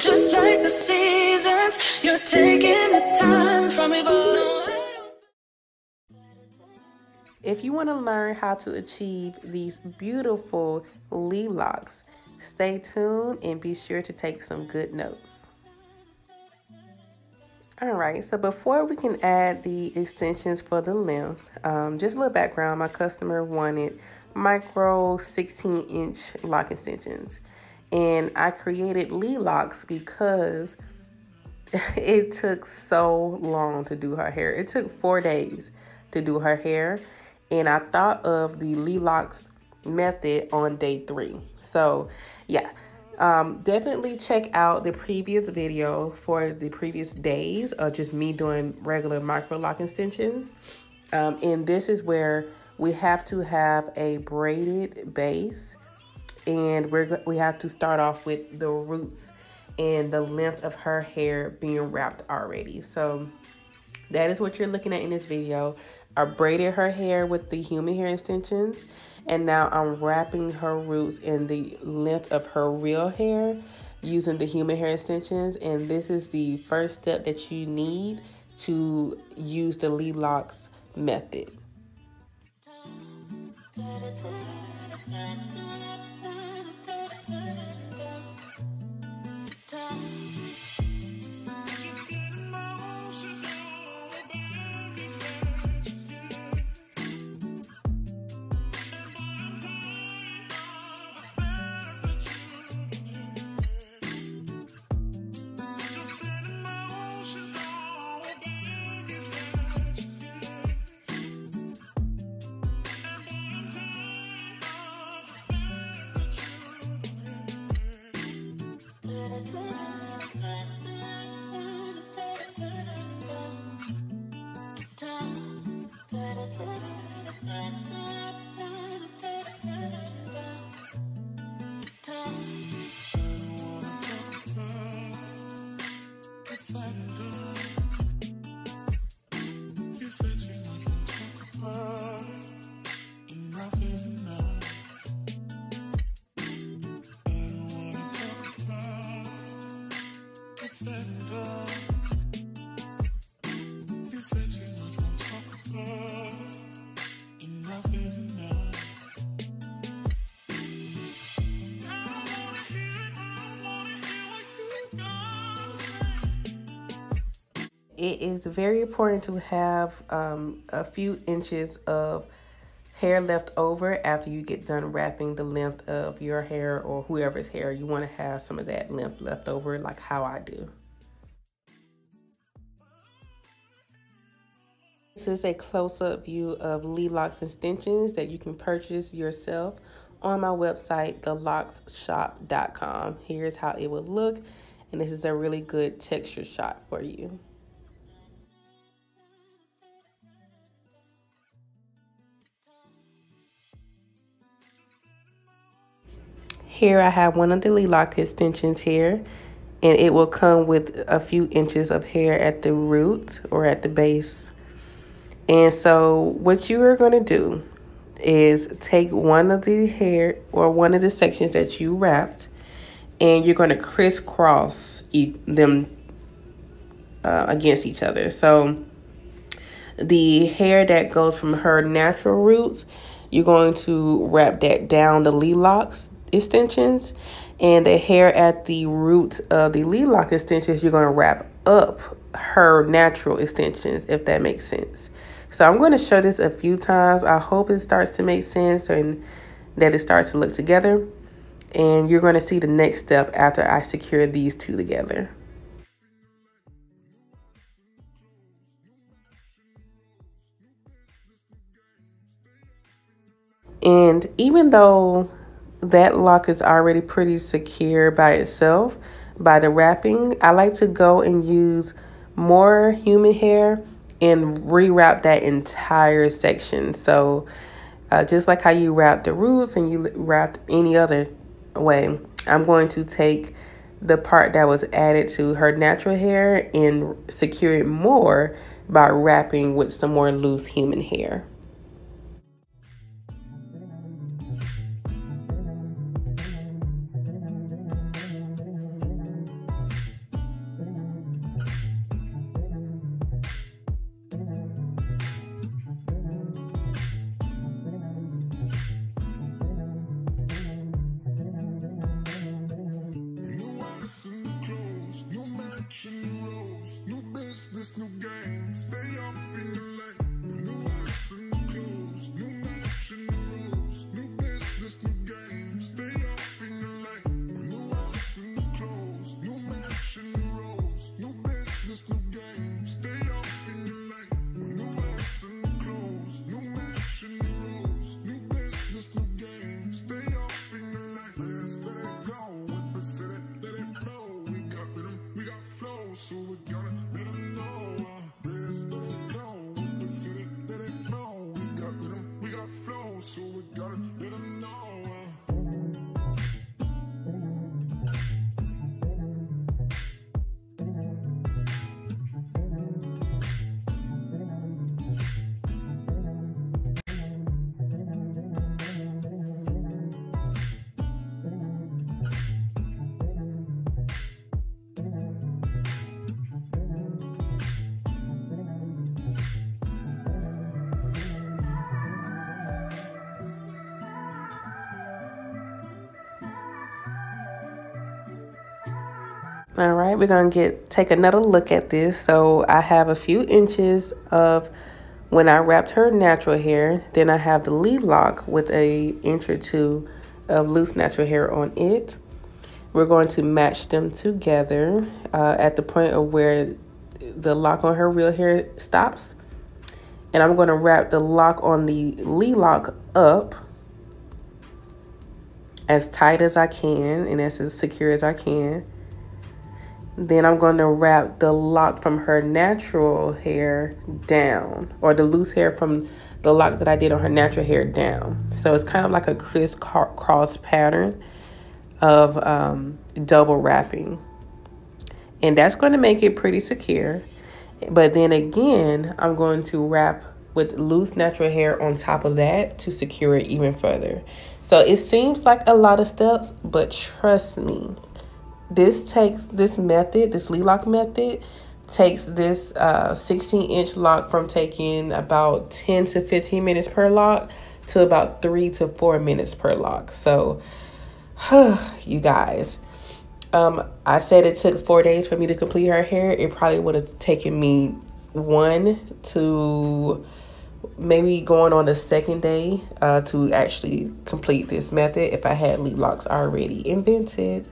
just like the seasons. You're taking the time from me, but if you want to learn how to achieve these beautiful Ley Locs, stay tuned and be sure to take some good notes. Alright, so before we can add the extensions for the length, just a little background, my customer wanted micro 16-inch lock extensions. And I created Ley Locs because it took so long to do her hair. It took 4 days to do her hair. And I thought of the Ley Locs method on day 3. So yeah, definitely check out the previous video for the previous days of just me doing regular micro lock extensions. And this is where we have to have a braided base, and we have to start off with the roots and the length of her hair being wrapped already. So that is what you're looking at in this video. I braided her hair with the human hair extensions, and now I'm wrapping her roots in the length of her real hair using the human hair extensions. And this is the first step that you need to use the Ley Locs method. It is very important to have a few inches of hair left over after you get done wrapping the length of your hair or whoever's hair. You want to have some of that length left over, like how I do. This is a close-up view of Ley Locs extensions that you can purchase yourself on my website, thelocsshop.com. Here's how it would look, and this is a really good texture shot for you. Here I have one of the Ley Loc extensions here, and it will come with a few inches of hair at the root or at the base. And so what you are going to do is take one of the hair or one of the sections that you wrapped, and you're going to crisscross them against each other. So the hair that goes from her natural roots, you're going to wrap that down the Ley Locs extensions, and the hair at the root of the Ley Loc extensions, you're going to wrap up her natural extensions, if that makes sense. So I'm going to show this a few times. I hope it starts to make sense and that it starts to look together. And you're going to see the next step after I secure these two together. And even though that lock is already pretty secure by itself, by the wrapping, I like to go and use more human hair and rewrap that entire section. So just like how you wrap the roots and you wrap any other way, I'm going to take the part that was added to her natural hair and secure it more by wrapping with some more loose human hair. All right, we're gonna take another look at this. So I have a few inches of when I wrapped her natural hair. Then I have the Ley Loc with a inch or two of loose natural hair on it. We're going to match them together at the point of where the lock on her real hair stops. And I'm going to wrap the lock on the Ley Loc up as tight as I can and as secure as I can. Then I'm going to wrap the lock from her natural hair down, or the loose hair from the lock that I did on her natural hair down. So it's kind of like a crisscross pattern of double wrapping. And that's going to make it pretty secure. But then again, I'm going to wrap with loose natural hair on top of that to secure it even further. So it seems like a lot of steps, but trust me, this Ley Loc method takes this 16-inch lock from taking about 10 to 15 minutes per lock to about 3 to 4 minutes per lock. So, you guys, I said it took 4 days for me to complete her hair. It probably would have taken me 1 to maybe going on the second day to actually complete this method if I had Ley Locs already invented.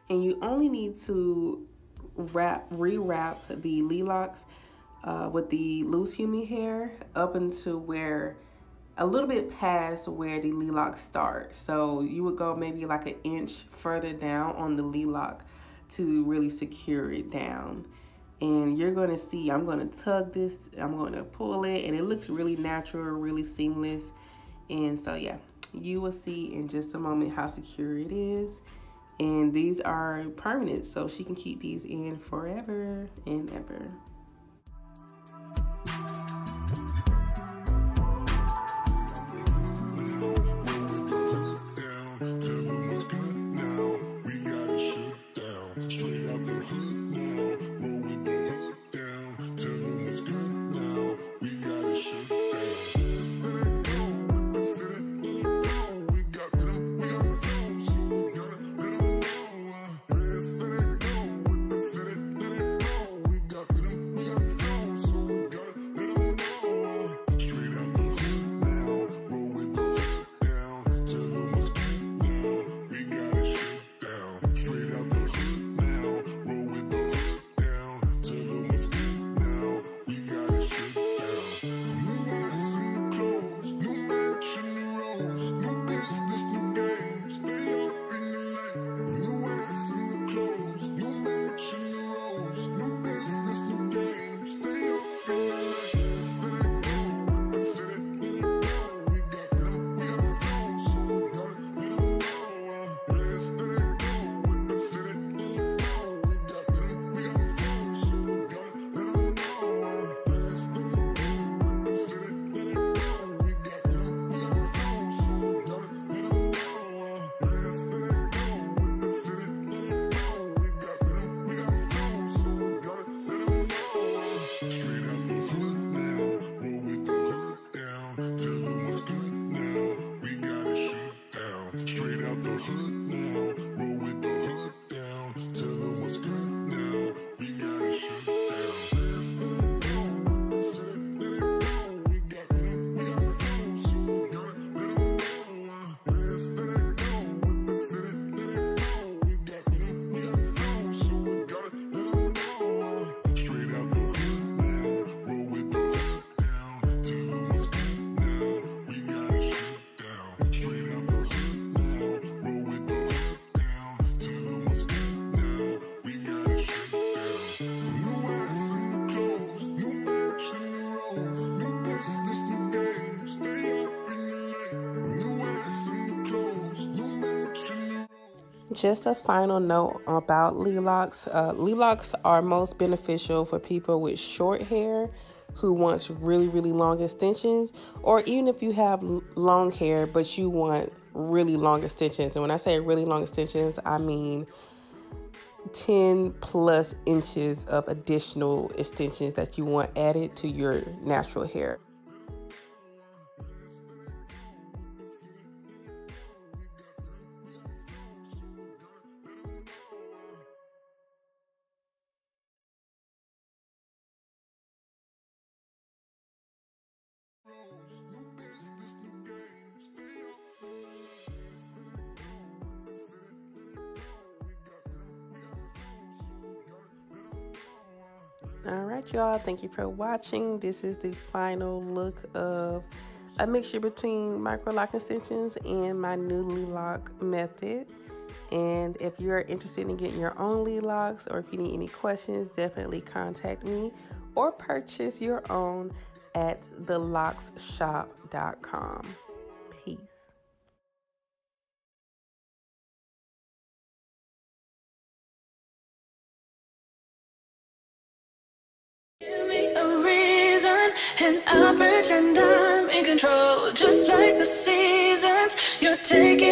And you only need to rewrap the Ley Locs with the loose human hair up into where a little bit past where the Ley Locs start. So you would go maybe like an inch further down on the Ley Loc to really secure it down. And you're going to see, I'm going to tug this, I'm going to pull it, and it looks really natural, really seamless. And so yeah, you will see in just a moment how secure it is. And these are permanent, so she can keep these in forever and ever. Just a final note about Ley Locs. Ley Locs are most beneficial for people with short hair who wants really, really long extensions, or even if you have long hair but you want really long extensions. And when I say really long extensions, I mean 10 plus inches of additional extensions that you want added to your natural hair. All right, y'all, thank you for watching. This is the final look of a mixture between micro lock extensions and my new Ley Loc method. And if you're interested in getting your own Ley Locs, or if you need any questions, definitely contact me or purchase your own at thelocsshop.com. Peace. Give me a reason, and I'll pretend I'm in control. Just like the seasons, you're taking